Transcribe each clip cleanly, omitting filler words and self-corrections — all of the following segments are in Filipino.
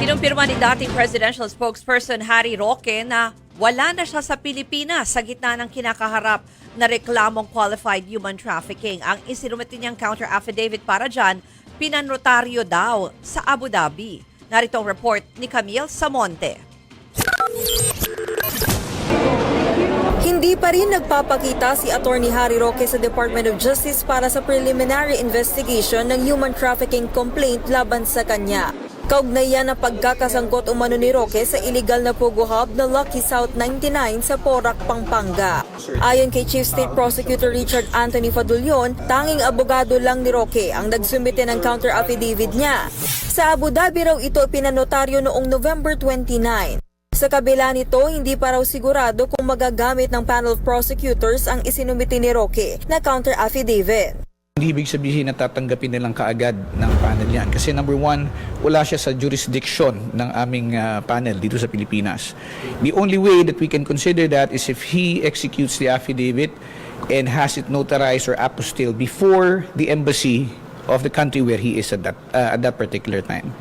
Kinumpirma ni dating presidential spokesperson Harry Roque na wala na siya sa Pilipinas sa gitna ng kinakaharap na reklamong qualified human trafficking. Ang isinumiti niyang counter affidavit para dyan, pinanotaryo daw sa Abu Dhabi. Narito ang report ni Camille Samonte. Hindi pa rin nagpapakita si Attorney Harry Roque sa Department of Justice para sa preliminary investigation ng human trafficking complaint laban sa kanya. Kaugnay yan ang pagkakasangkot umano ni Roque sa illegal na Pogo Hub na Lucky South 99 sa Porac, Pampanga. Ayon kay Chief State Prosecutor Richard Anthony Fadulyon, tanging abogado lang ni Roque ang nagsumite ng counter affidavit niya. Sa Abu Dhabi raw ito pinanotaryo noong November 29. Sa kabila nito, hindi pa raw sigurado kung magagamit ng panel of prosecutors ang isinumite ni Roque na counter affidavit. Hindi ibig sabihin na tatanggapin nilang kaagad ng panel yan. Kasi number one, wala siya sa jurisdiction ng aming panel dito sa Pilipinas. The only way that we can consider that is if he executes the affidavit and has it notarized or apostilled before the embassy of the country where he is at that particular time.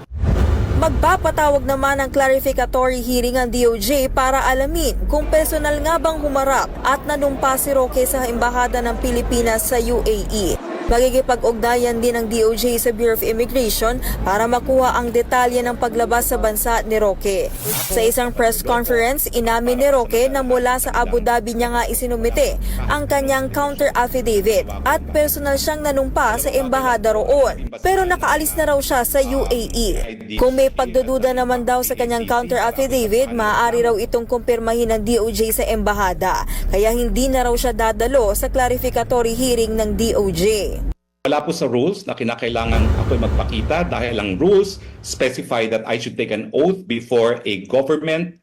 Magpapatawag naman ng clarificatory hearing ang DOJ para alamin kung personal nga bang humarap at nanumpa si Roque sa Embahada ng Pilipinas sa UAE. Magigipag-ugnayan din ng DOJ sa Bureau of Immigration para makuha ang detalye ng paglabas sa bansa ni Roque. Sa isang press conference, inamin ni Roque na mula sa Abu Dhabi niya nga isinumite ang kanyang counter affidavit at personal siyang nanumpa sa embahada roon. Pero nakaalis na raw siya sa UAE. Kung may pagdududa naman daw sa kanyang counter affidavit, maaari raw itong kumpirmahin ng DOJ sa embahada. Kaya hindi na raw siya dadalo sa clarificatory hearing ng DOJ. Wala po sa rules na kinakailangan ako'y magpakita dahil ang rules specify that I should take an oath before a government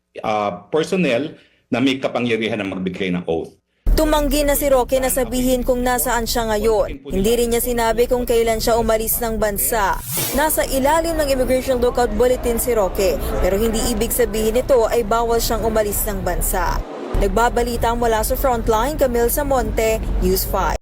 personnel na may kapangyarihan na magbigay ng oath. Tumanggi na si Roque na sabihin kung nasaan siya ngayon. Hindi rin niya sinabi kung kailan siya umalis ng bansa. Nasa ilalim ng Immigration Lookout Bulletin si Roque, pero hindi ibig sabihin nito ay bawal siyang umalis ng bansa. Nagbabalita mula sa Frontline, Camille Samonte, News 5.